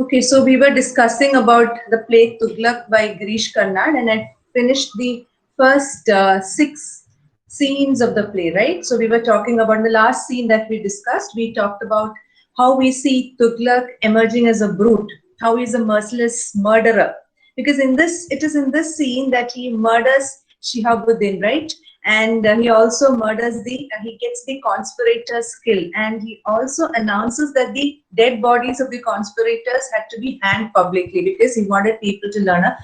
Okay, so we were discussing about the play Tughlaq by Girish Karnad, and I finished the first six scenes of the play, right? So we were talking about the last scene that we discussed. We talked about how we see Tughlaq emerging as a brute, how he's a merciless murderer. Because in this, it is in this scene that he murders Shihabuddin, right? And he also murders he gets the conspirators killed, and he also announces that the dead bodies of the conspirators had to be hanged publicly because he wanted people to learn a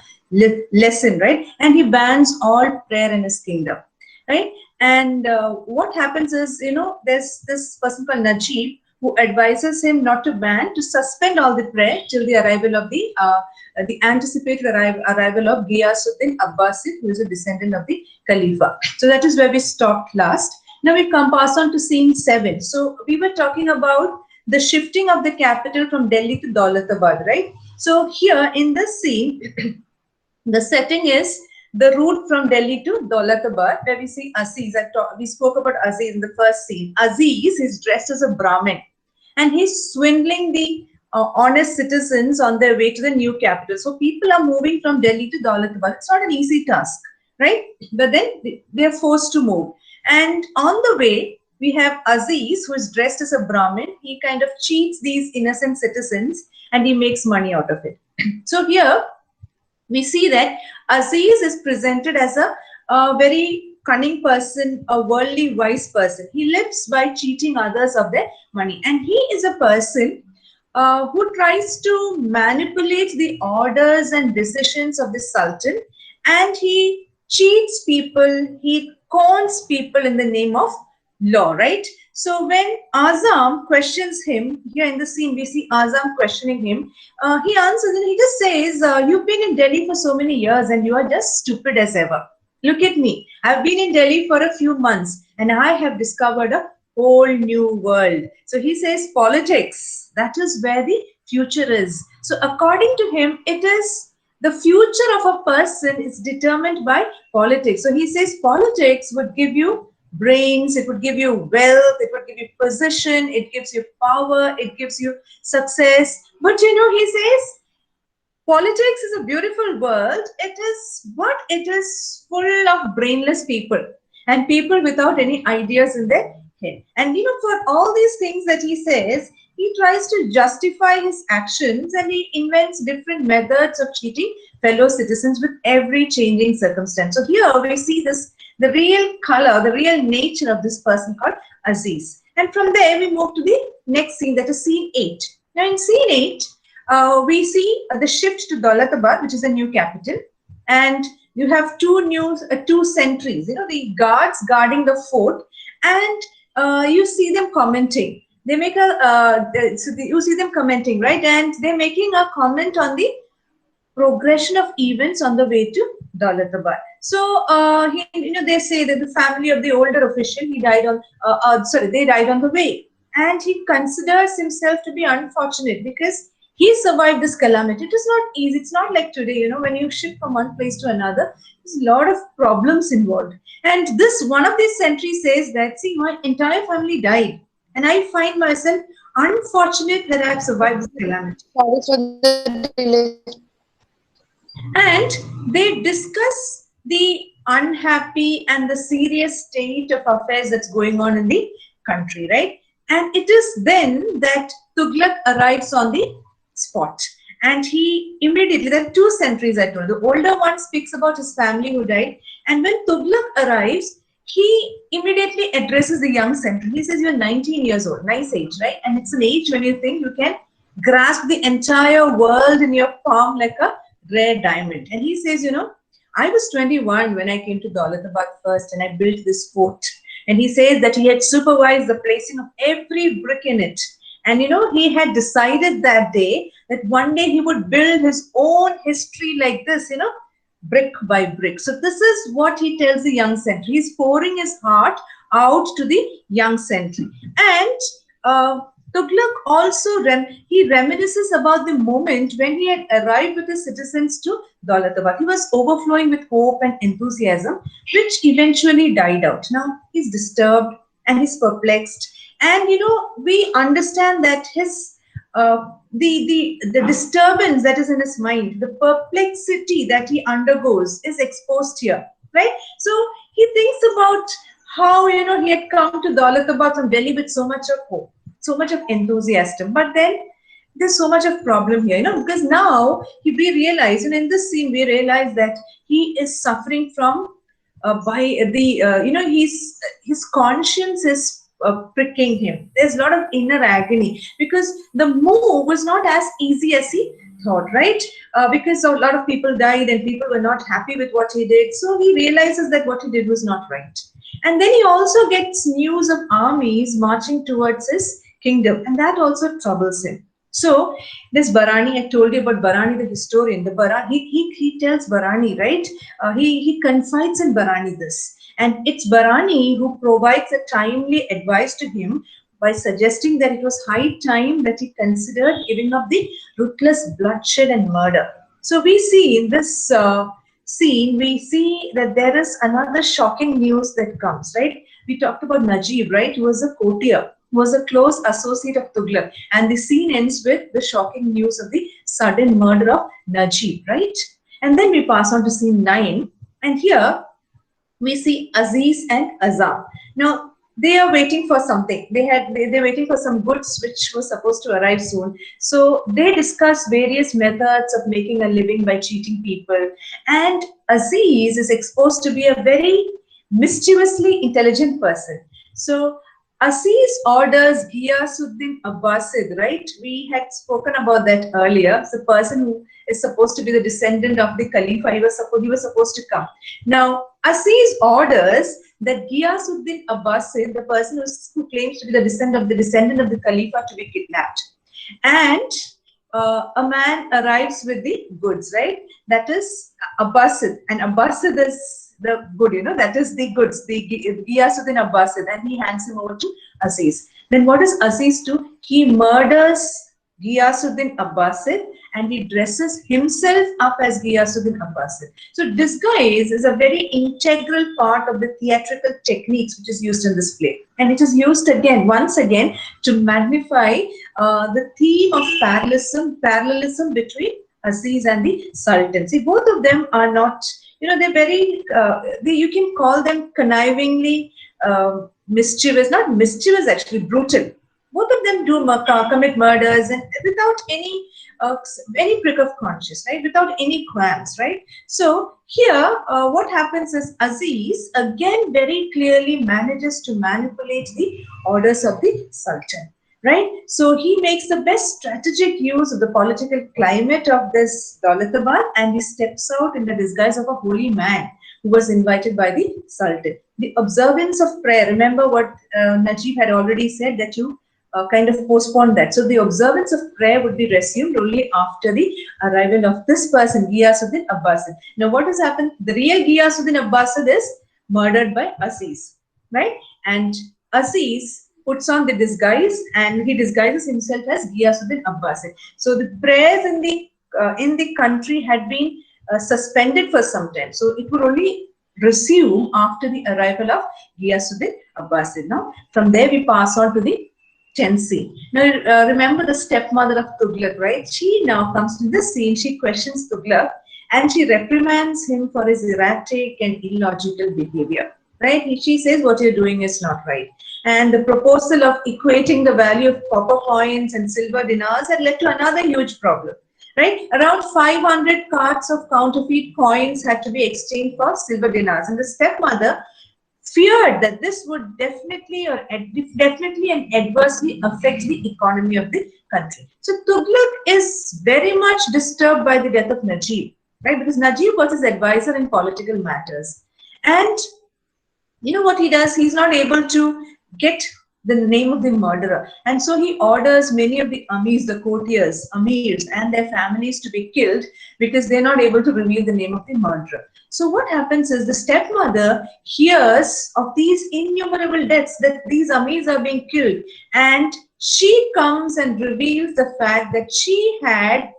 lesson, right? And he bans all prayer in his kingdom, right? And what happens is, there's this person called Najib who advises him not to ban, to suspend all the prayer till the arrival of the anticipated arrival of Ghiyasuddin Abbasid, who is a descendant of the Khalifa. So that is where we stopped last. Now we come pass on to scene 7. So we were talking about the shifting of the capital from Delhi to Daulatabad, right? So here in this scene, the setting is the route from Delhi to Daulatabad, where we see Aziz. We spoke about Aziz in the first scene. Aziz is dressed as a Brahmin, and he's swindling the honest citizens on their way to the new capital. So people are moving from Delhi to Daulatabad. It's not an easy task, right? But then they're forced to move. And on the way, we have Aziz, who is dressed as a Brahmin. He kind of cheats these innocent citizens and he makes money out of it. So here we see that Aziz is presented as a very cunning person, a worldly wise person. He lives by cheating others of their money. And he is a person who tries to manipulate the orders and decisions of the Sultan, and he cheats people, he cons people in the name of law, right? So when Azam questions him, here in the scene we see Azam questioning him, he answers and he just says, you've been in Delhi for so many years and you are just stupid as ever. Look at me, I've been in Delhi for a few months and I have discovered a whole new world. So he says politics, that is where the future is. So according to him, it is the future of a person is determined by politics. So he says politics would give you brains, it would give you wealth, it would give you position, it gives you power, it gives you success. But he says politics is a beautiful world. It is full of brainless people and people without any ideas in their head. And for all these things that he says, he tries to justify his actions and he invents different methods of cheating fellow citizens with every changing circumstance. So here we see the real color, the real nature of this person called Aziz. And from there we move to the next scene, that is scene 8. Now in scene 8, we see the shift to Daulatabad, which is a new capital, and you have two sentries, the guards guarding the fort, and you see them commenting. They make you see them commenting, right? And they're making a comment on the progression of events on the way to Daulatabad. So they say that the family of the older official, they died on the way, and he considers himself to be unfortunate because he survived this calamity. It is not easy. It's not like today, when you shift from one place to another, there's a lot of problems involved. And one of these sentries says that, see, my entire family died, and I find myself unfortunate that I've survived this calamity. Sorry for the delay. And they discuss the unhappy and the serious state of affairs that's going on in the country, right? And it is then that Tughlaq arrives on the spot. And he immediately, there are two sentries I told. The older one speaks about his family who died. And when Tughlaq arrives, he immediately addresses the young sentry. He says, you're 19 years old. Nice age, right? And it's an age when you think you can grasp the entire world in your palm like a rare diamond. And he says, I was 21 when I came to Daulatabad first and I built this fort. And he says that he had supervised the placing of every brick in it. And he had decided that day that one day he would build his own history like this, brick by brick. So this is what he tells the young sentry. He's pouring his heart out to the young sentry. And Tughlaq also reminisces about the moment when he had arrived with his citizens to Daulatabad. He was overflowing with hope and enthusiasm, which eventually died out. Now he's disturbed and he's perplexed. And we understand that his the disturbance that is in his mind, the perplexity that he undergoes is exposed here, right? So he thinks about how, he had come to Daulatabad from Delhi with so much of hope, so much of enthusiasm, but then there's so much of problem here, because now we realize, and in this scene we realize that he is suffering from by the his conscience is pricking him. There's a lot of inner agony because the move was not as easy as he thought, right? Because a lot of people died and people were not happy with what he did, so he realizes that what he did was not right. And then he also gets news of armies marching towards his kingdom, and that also troubles him. So this Barani, I told you about Barani, the historian. The Barani, he tells Barani, right? He confides in Barani this, and it's Barani who provides a timely advice to him by suggesting that it was high time that he considered giving up the ruthless bloodshed and murder. So we see in this scene, we see that there is another shocking news that comes, right? We talked about Najib, right? Who was a courtier, was a close associate of Tughlaq, and the scene ends with the shocking news of the sudden murder of Najib, right? And then we pass on to scene 9, and here we see Aziz and Azam. Now they are waiting for something. They're waiting for some goods which was supposed to arrive soon. So they discuss various methods of making a living by cheating people. And Aziz is exposed to be a very mischievously intelligent person. So Aziz orders Ghiyasuddin Abbasid, right? We had spoken about that earlier. It's the person who is supposed to be the descendant of the Khalifa. He was supposed to come. Now, Aziz orders that Ghiyasuddin Abbasid, the person who claims to be the descendant of the Khalifa, to be kidnapped. And a man arrives with the goods, right? That is Abbasid. And Abbasid is the good, that is the goods, the Ghiyasuddin Abbasid, and he hands him over to Aziz. Then what does Aziz do? He murders Ghiyasuddin Abbasid and he dresses himself up as Ghiyasuddin Abbasid. So disguise is a very integral part of the theatrical techniques which is used in this play. And it is used once again, to magnify the theme of parallelism between Aziz and the Sultan. See, both of them are not, they're very, you can call them connivingly mischievous, not mischievous actually, brutal. Both of them do commit murders and without any prick of conscience, right? Without any qualms, right? So here, what happens is Aziz again very clearly manages to manipulate the orders of the Sultan, right? So he makes the best strategic use of the political climate of this Daulatabad, and he steps out in the disguise of a holy man who was invited by the Sultan. The observance of prayer, remember what Najib had already said, that you kind of postponed that. So the observance of prayer would be resumed only after the arrival of this person, Ghiyasuddin Abbasid. Now what has happened? The real Ghiyasuddin Abbasid is murdered by Aziz, right? And Aziz puts on the disguise and he disguises himself as Ghiyasuddin Abbasid. So the prayers in the country had been suspended for some time. So it would only resume after the arrival of Ghiyasuddin Abbasid. Now from there we pass on to the 10th scene. Now remember the stepmother of Tughlaq, right? She now comes to this scene, she questions Tughlaq and she reprimands him for his erratic and illogical behavior, right? She says what you're doing is not right. And the proposal of equating the value of copper coins and silver dinars had led to another huge problem, right? Around 500 carts of counterfeit coins had to be exchanged for silver dinars. And the stepmother feared that this would definitely and adversely affect the economy of the country. So Tughlaq is very much disturbed by the death of Najib, right? Because Najib was his advisor in political matters. And you know what he does? He's not able to get the name of the murderer. And so he orders many of the Amirs, the courtiers, Amirs and their families to be killed because they're not able to reveal the name of the murderer. So what happens is the stepmother hears of these innumerable deaths, that these Amirs are being killed, and she comes and reveals the fact that she had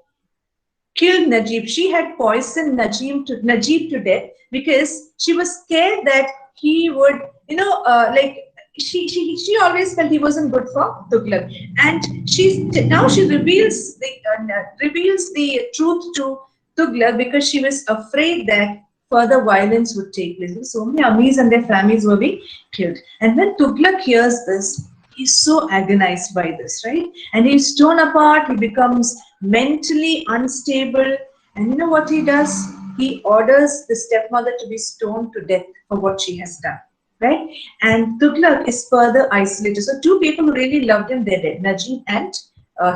killed Najib. She had poisoned Najib to death because she was scared that he would, she always felt he wasn't good for Tughlaq, and now she reveals the truth to Tughlaq because she was afraid that further violence would take place. So many Amis and their families were being killed, and when Tughlaq hears this, he's so agonized by this, right? And he's torn apart. He becomes mentally unstable, and you know what he does? He orders the stepmother to be stoned to death for what she has done, right? And Tughlaq is further isolated. So two people who really loved him, they're dead, Najib and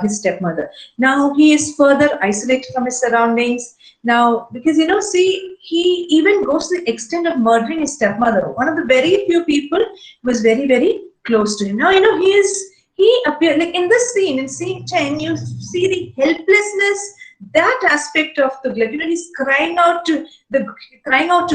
his stepmother. Now he is further isolated from his surroundings. Now, because see, he even goes to the extent of murdering his stepmother, one of the very few people who was very, very close to him. Now, he appeared like in this scene, in scene 10, you see the helplessness, that aspect of Tughlaq. He's crying out to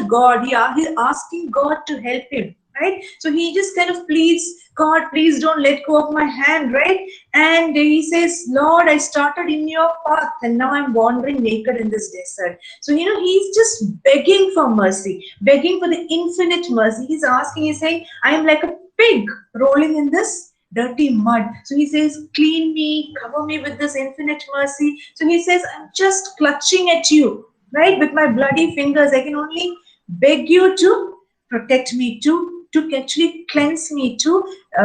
God. He's asking God to help him, right? So he just kind of pleads, God, please don't let go of my hand, right? And he says, Lord, I started in your path and now I'm wandering naked in this desert. So, he's just begging for mercy, begging for the infinite mercy. He's asking, he's saying, I am like a pig rolling in this dirty mud. So he says, clean me, cover me with this infinite mercy. So he says, I'm just clutching at you, right? With my bloody fingers. I can only beg you to protect me, to actually cleanse me, to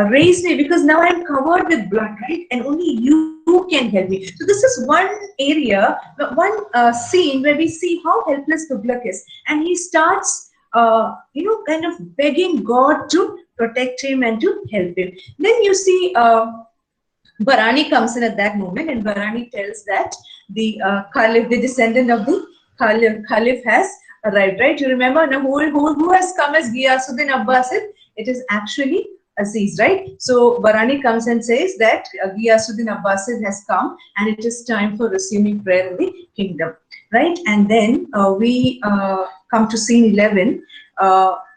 raise me, because now I'm covered with blood, right? And only you can help me. So this is one area, one scene where we see how helpless Tughlaq is. And he starts, kind of begging God to protect him and to help him. Then you see Bharani comes in at that moment, and Bharani tells that the Caliph, the descendant of the Caliph has arrived, right? You remember now who has come as Ghiyasuddin Abbasid? It is actually Aziz, right? So Bharani comes and says that Ghiyasuddin Abbasid has come and it is time for resuming prayer in the kingdom, right? And then we come to scene 11.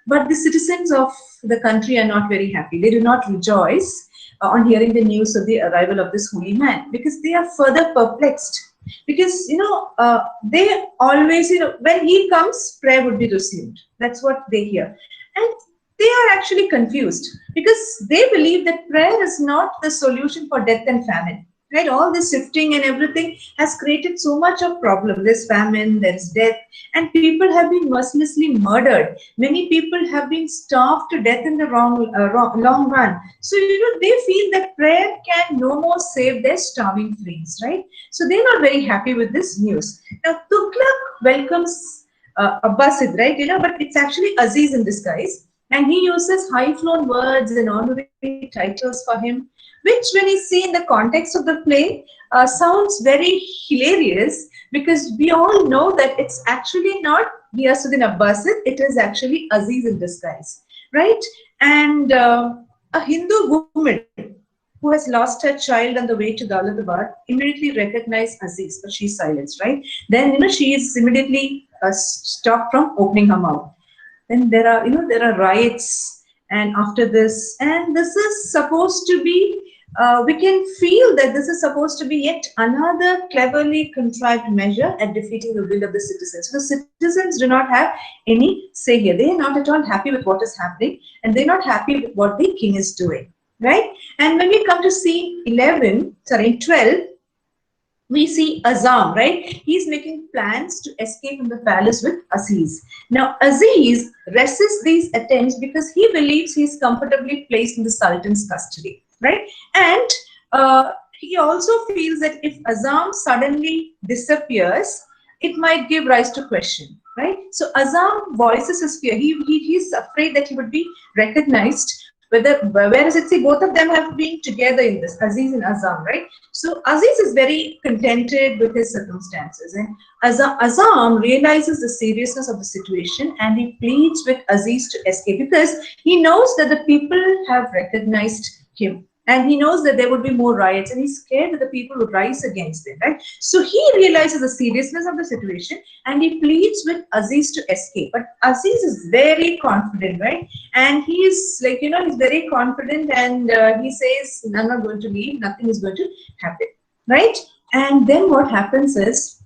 But the citizens of the country are not very happy. They do not rejoice on hearing the news of the arrival of this holy man, because they are further perplexed. Because, they always, when he comes, prayer would be resumed. That's what they hear. And they are actually confused because they believe that prayer is not the solution for death and famine. Right, all this shifting and everything has created so much of problem. There's famine, there's death, and people have been mercilessly murdered. Many people have been starved to death in the long run. So they feel that prayer can no more save their starving fleas, right? So they're not very happy with this news. Now Tughlaq welcomes Abbasid, right? But it's actually Aziz in disguise, and he uses high-flown words and honorary titles for him, which when you see in the context of the play sounds very hilarious, because we all know that it's actually not Ghiyasuddin Abbasid, it is actually Aziz in disguise, right? And a Hindu woman who has lost her child on the way to Daulatabad immediately recognized Aziz, but she's silenced, right? Then she is immediately stopped from opening her mouth. Then there are riots, and after this, and this is supposed to be, we can feel that this is supposed to be yet another cleverly contrived measure at defeating the will of the citizens. So the citizens do not have any say here. They are not at all happy with what is happening, and they're not happy with what the king is doing, right? And when we come to scene 12, we see Azam, right? He's making plans to escape from the palace with Aziz. Now, Aziz resists these attempts because he believes he's comfortably placed in the Sultan's custody, right? And he also feels that if Azam suddenly disappears, it might give rise to question, right? So Azam voices his fear. He's afraid that he would be recognized. Whereas both of them have been together in this, Aziz and Azam, right? So Aziz is very contented with his circumstances, and Azam realizes the seriousness of the situation, and he pleads with Aziz to escape because he knows that the people have recognized him. And he knows that there would be more riots, and he's scared that the people would rise against him, right? So he realizes the seriousness of the situation, and he pleads with Aziz to escape. But Aziz is very confident, right? And he's like, he's very confident, and he says, I'm not going to leave, nothing is going to happen, right? And then what happens is,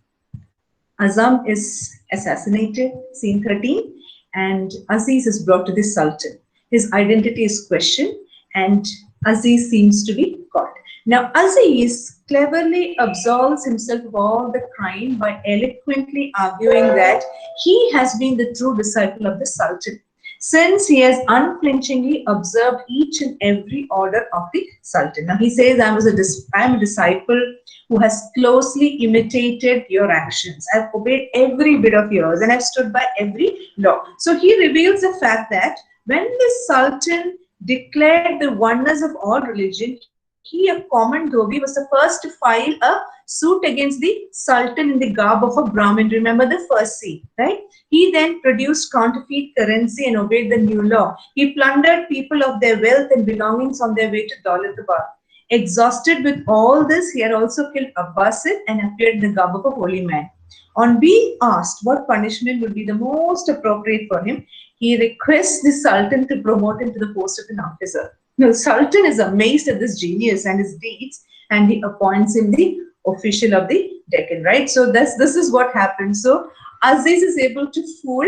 Azam is assassinated, scene 13, and Aziz is brought to the Sultan. His identity is questioned, and Aziz seems to be caught. Now, Aziz cleverly absolves himself of all the crime by eloquently arguing that he has been the true disciple of the Sultan, since he has unflinchingly observed each and every order of the Sultan. Now, he says, I am a disciple who has closely imitated your actions. I've obeyed every bit of yours and I've stood by every law. So he reveals the fact that when the Sultan declared the oneness of all religion, he, a common dhobi, was the first to file a suit against the Sultan in the garb of a Brahmin. Remember the first scene, right? He then produced counterfeit currency and obeyed the new law. He plundered people of their wealth and belongings on their way to Daulatabad. Exhausted with all this, he had also killed Abbasid and appeared in the garb of a holy man. On being asked what punishment would be the most appropriate for him, he requests the Sultan to promote him to the post of an officer. Now, the Sultan is amazed at this genius and his deeds, and he appoints him the official of the Deccan, right? So this is what happens. So Aziz is able to fool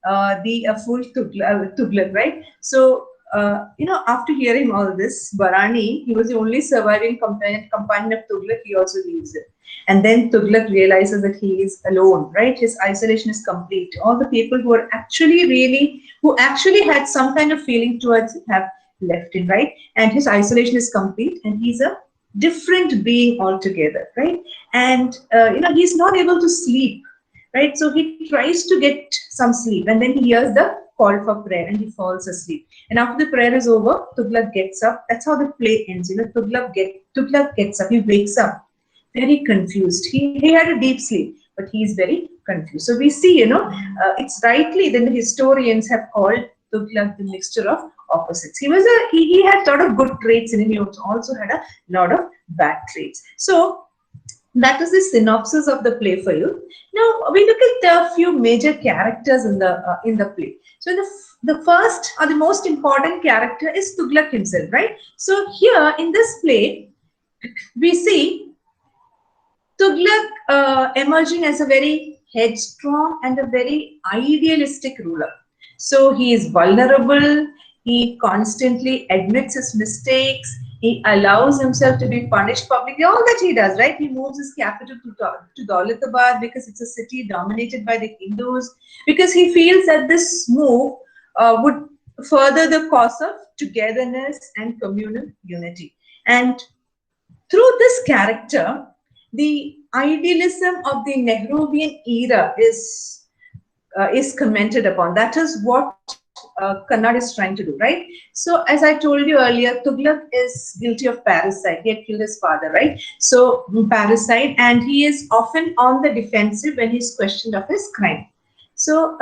fool Tughlaq, right? So after hearing all this, Barani, he was the only surviving companion of Tughlaq. He also leaves it, and then Tughlaq realizes that he is alone, right? His isolation is complete. All the people who actually had some kind of feeling towards him have left him, right? And his isolation is complete, and he's a different being altogether, right? And he's not able to sleep, right? So he tries to get some sleep, and then he hears the call for prayer, and he falls asleep. And after the prayer is over, Tughlaq gets up. That's how the play ends. Tughlaq gets up. He wakes up very confused. He had a deep sleep, but he is very confused. So we see, it's rightly then the historians have called Tughlaq the mixture of opposites. He had a lot of good traits in him. He also had a lot of bad traits. So that is the synopsis of the play for you. Now we look at a few major characters in the play. So the first or the most important character is Tughlaq himself, right? So here in this play, we see Tughlaq emerging as a very headstrong and a very idealistic ruler. So he is vulnerable. He constantly admits his mistakes. He allows himself to be punished publicly. All that he does, right? He moves his capital to Daulatabad because it's a city dominated by the Hindus, because he feels that this move would further the cause of togetherness and communal unity. And through this character, the idealism of the Nehruvian era is commented upon. That is what Kannada is trying to do, right? So as I told you earlier, Tughlaq is guilty of parricide. He had killed his father, right? So parricide, and he is often on the defensive when he's questioned of his crime. So,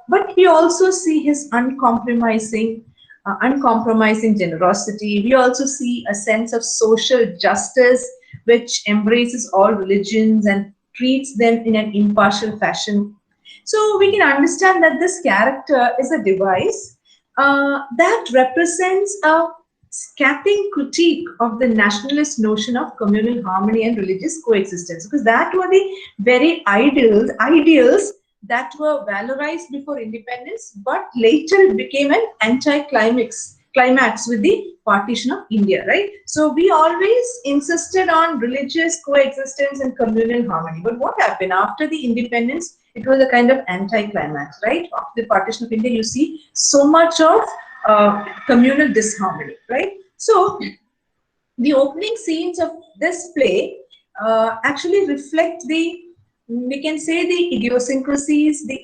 but we also see his uncompromising generosity. We also see a sense of social justice, which embraces all religions and treats them in an impartial fashion. So we can understand that this character is a device that represents a scathing critique of the nationalist notion of communal harmony and religious coexistence, because that were the very ideals that were valorized before independence, but later became an anti-climax with the partition of India, right? So we always insisted on religious coexistence and communal harmony. But what happened after the independence? It was a kind of anti-climax, right? After the partition of India, you see so much of communal disharmony, right? So the opening scenes of this play actually reflect we can say the idiosyncrasies, the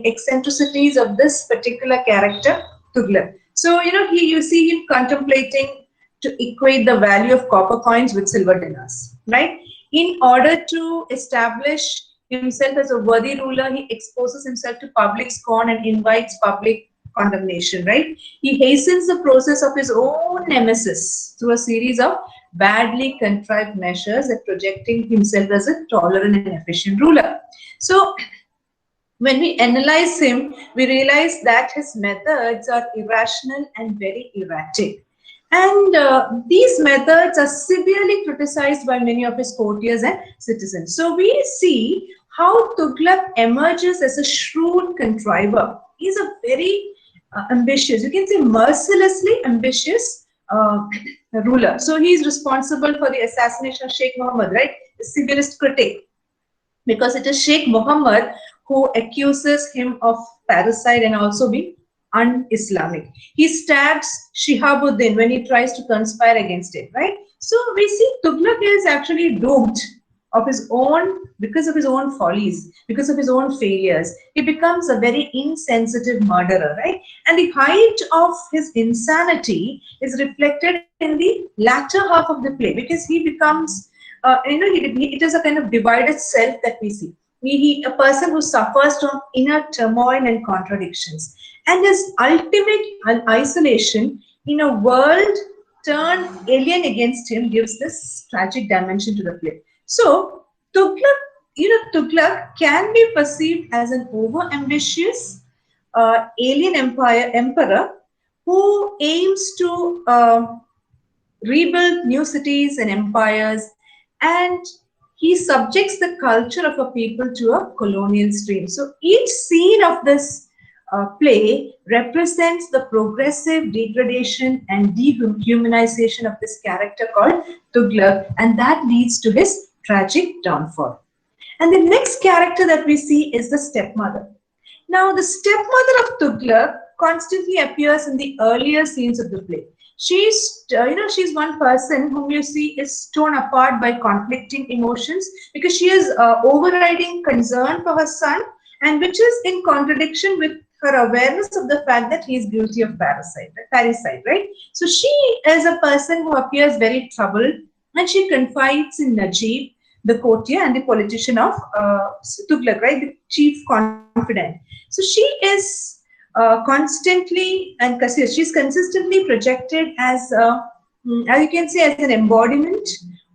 eccentricities of this particular character, Tughlaq. So, you see him contemplating to equate the value of copper coins with silver dinars, right? In order to establish himself as a worthy ruler, he exposes himself to public scorn and invites public condemnation, right? He hastens the process of his own nemesis through a series of badly contrived measures at projecting himself as a tolerant and efficient ruler. So, when we analyze him, we realize that his methods are irrational and very erratic. And these methods are severely criticized by many of his courtiers and citizens. So we see how Tughlaq emerges as a shrewd contriver. He's a very ambitious, you can say mercilessly ambitious ruler. So he is responsible for the assassination of Sheikh Mohammed, right? The severest critic, because it is Sheikh Mohammed who accuses him of parricide and also being un-Islamic. He stabs Shihabuddin when he tries to conspire against it, right? So we see Tughlaq is actually doomed of his own, because of his own follies, because of his own failures. He becomes a very insensitive murderer, right? And the height of his insanity is reflected in the latter half of the play, because he becomes, it is a kind of divided self that we see. A person who suffers from inner turmoil and contradictions, and his ultimate isolation in a world turned alien against him gives this tragic dimension to the play. So Tughlaq, Tughlaq can be perceived as an over-ambitious alien emperor who aims to rebuild new cities and empires, and he subjects the culture of a people to a colonial stream. So each scene of this play represents the progressive degradation and dehumanization of this character called Tughlaq, and that leads to his tragic downfall. And the next character that we see is the stepmother. Now, the stepmother of Tughlaq constantly appears in the earlier scenes of the play. She's one person whom you see is torn apart by conflicting emotions, because she is overriding concern for her son, and which is in contradiction with her awareness of the fact that he is guilty of parricide, right? So she is a person who appears very troubled, and she confides in Najib, the courtier and the politician of Tughlaq, right, the chief confidant. So she is she's consistently projected as you can say, as an embodiment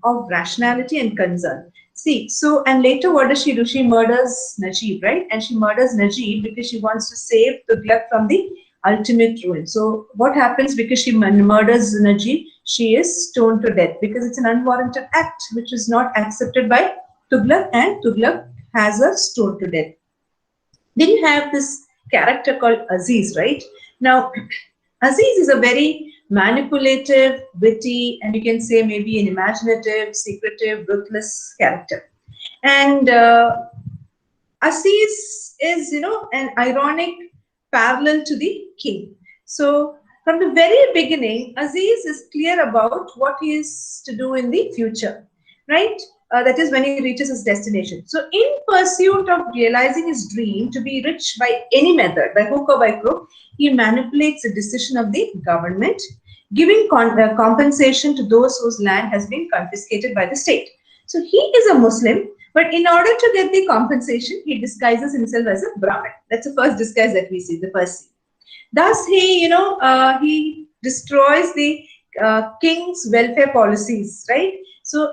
of rationality and concern. See, so, and later what does she do? She murders Najib, right? And she murders Najib because she wants to save Tughlaq from the ultimate ruin. So what happens? Because she murders Najib, she is stoned to death, because it's an unwarranted act which is not accepted by Tughlaq, and Tughlaq has her stoned to death. Then you have this character called Aziz, right? Now, Aziz is a very manipulative, witty, and you can say maybe an imaginative, secretive, ruthless character. And Aziz is, an ironic parallel to the king. So from the very beginning, Aziz is clear about what he is to do in the future, right? That is when he reaches his destination. So in pursuit of realizing his dream to be rich by any method, by hook or by crook, he manipulates the decision of the government, giving compensation to those whose land has been confiscated by the state. So he is a Muslim, but in order to get the compensation, he disguises himself as a Brahmin. That's the first disguise that we see, the first scene. Thus, he destroys the king's welfare policies, right? So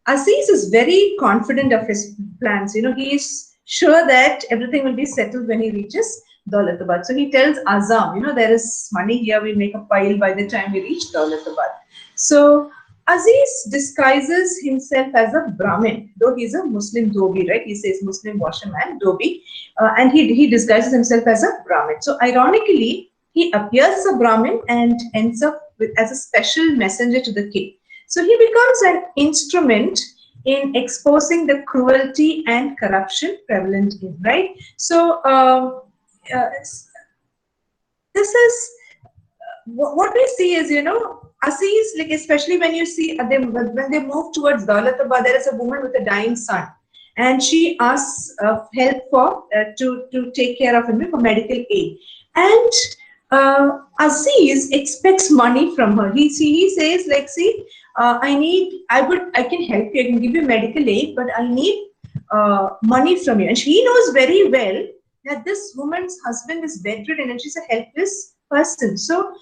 Aziz is very confident of his plans. He is sure that everything will be settled when he reaches Daulatabad. So he tells Azam, there is money here, we'll make a pile by the time we reach Daulatabad. So Aziz disguises himself as a Brahmin, though he's a Muslim dhobi, right? He says Muslim washerman, dhobi, and he disguises himself as a Brahmin. So ironically, he appears as a Brahmin and ends up as a special messenger to the king. So he becomes an instrument in exposing the cruelty and corruption prevalent in, right? So this is what we see is, Aziz, like especially when you see when they move towards Daulatabad, there is a woman with a dying son, and she asks help for to take care of him for medical aid, and Aziz expects money from her. He says like, see, I can help you, I can give you medical aid, but I need money from you. And she knows very well that this woman's husband is bedridden and she's a helpless person. So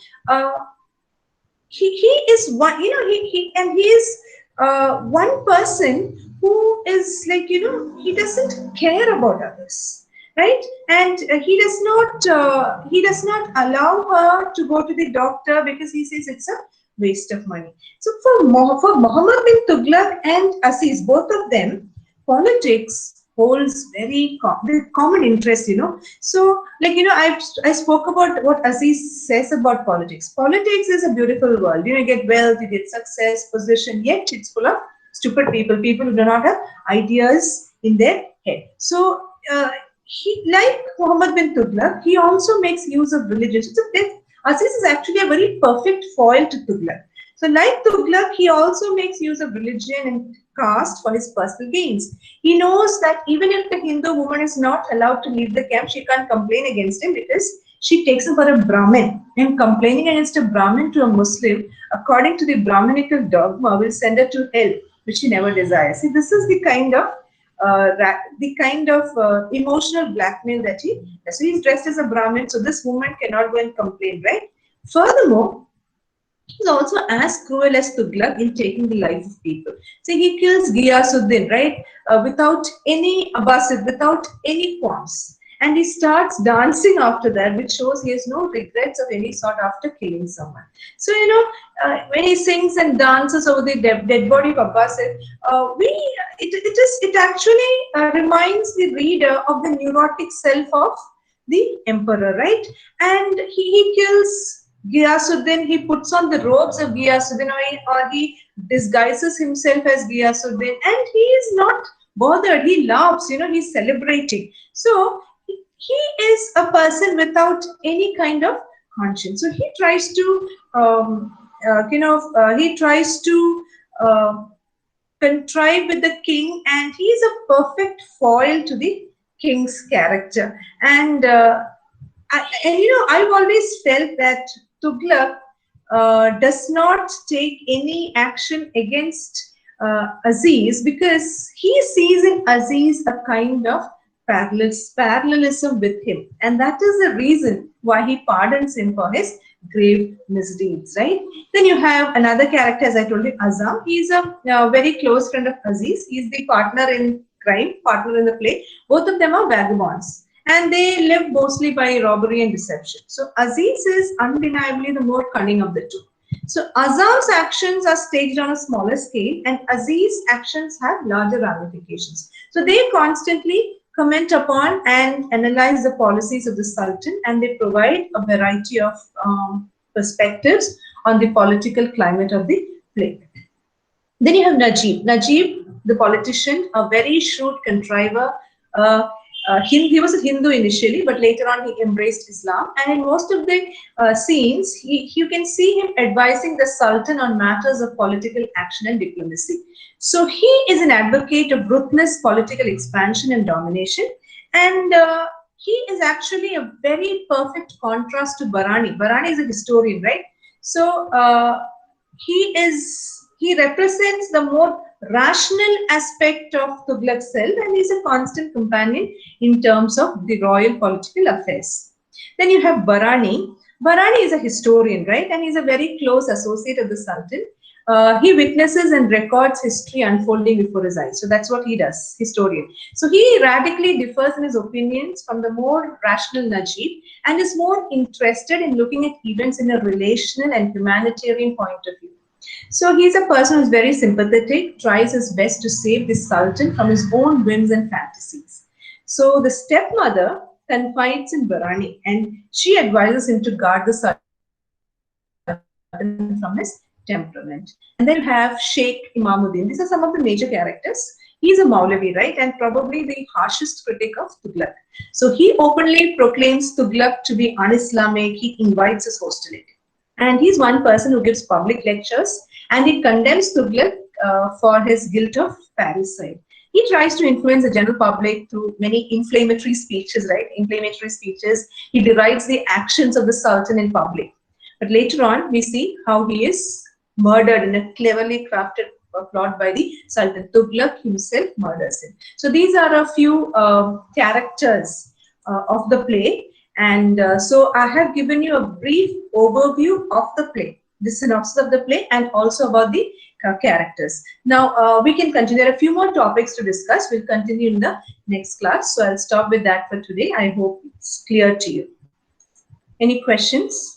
he is one, he is one person who is like, he doesn't care about others, right? And he does not allow her to go to the doctor because he says it's a waste of money. So for Muhammad bin Tughlaq and Aziz, both of them, politics holds very common interest, you know. So, like, you know, I spoke about what Aziz says about politics. Politics is a beautiful world. You know, you get wealth, you get success, position, yet it's full of stupid people who do not have ideas in their head. So, he, like Muhammad bin Tughlaq, he also makes use of religion. So, Aziz is actually a very perfect foil to Tughlaq. So, like Tughlaq, he also makes use of religion and caste for his personal gains. He knows that even if the Hindu woman is not allowed to leave the camp, she can't complain against him because she takes him for a Brahmin. And complaining against a Brahmin to a Muslim, according to the Brahminical dogma, will send her to hell, which she never desires. See, this is the kind of emotional blackmail that he does. So he's dressed as a Brahmin, so this woman cannot go and complain, right? Furthermore, he's also as cruel as Tughlaq in taking the life of people. So he kills Ghiyasuddin, right? Without any Abbasid, without any qualms. And he starts dancing after that, which shows he has no regrets of any sort after killing someone. So, you know, when he sings and dances over the dead body of Abbasid, it actually reminds the reader of the neurotic self of the emperor, right? And he kills Ghiyasuddin, he puts on the robes of Ghiyasuddin, or he disguises himself as Ghiyasuddin, and he is not bothered. He laughs, you know, he's celebrating. So he is a person without any kind of conscience. So he tries to, contrive with the king, and he is a perfect foil to the king's character. And you know, I've always felt that Tughlaq does not take any action against Aziz because he sees in Aziz a kind of parallelism with him, and that is the reason why he pardons him for his grave misdeeds, right? Then you have another character, as I told you, Azam. He's a very close friend of Aziz. He's the partner in crime, partner in the play. Both of them are vagabonds, and they live mostly by robbery and deception. So Aziz is undeniably the more cunning of the two. So Azam's actions are staged on a smaller scale, and Aziz's actions have larger ramifications. So they constantly comment upon and analyze the policies of the Sultan, and they provide a variety of perspectives on the political climate of the play. Then you have Najib. Najib, the politician, a very shrewd contriver. He was a Hindu initially, but later on he embraced Islam. And in most of the scenes, you can see him advising the Sultan on matters of political action and diplomacy. So he is an advocate of ruthless political expansion and domination. And he is actually a very perfect contrast to Barani. Barani is a historian, right? So he represents the more rational aspect of Tughlaq's self, and he's a constant companion in terms of the royal political affairs. Then you have Barani. Barani is a historian, right? And he's a very close associate of the Sultan. He witnesses and records history unfolding before his eyes. So that's what he does, historian. So he radically differs in his opinions from the more rational Najib, and is more interested in looking at events in a relational and humanitarian point of view. So he's a person who's very sympathetic, tries his best to save the Sultan from his own whims and fantasies. So the stepmother confides in Barani, and she advises him to guard the Sultan from his temperament. And then you have Sheikh Imamuddin. These are some of the major characters. He's a Maulavi, right? And probably the harshest critic of Tughlaq. So he openly proclaims Tughlaq to be un-Islamic. He invites his hostility. And he's one person who gives public lectures, and he condemns Tughlaq for his guilt of parricide. He tries to influence the general public through many inflammatory speeches, right? Inflammatory speeches. He derides the actions of the Sultan in public. But later on, we see how he is murdered in a cleverly crafted plot by the Sultan. Tughlaq himself murders him. So these are a few characters of the play. And so I have given you a brief overview of the play, the synopsis of the play, and also about the characters. Now we can continue. There are a few more topics to discuss. We'll continue in the next class. So I'll stop with that for today. I hope it's clear to you. Any questions?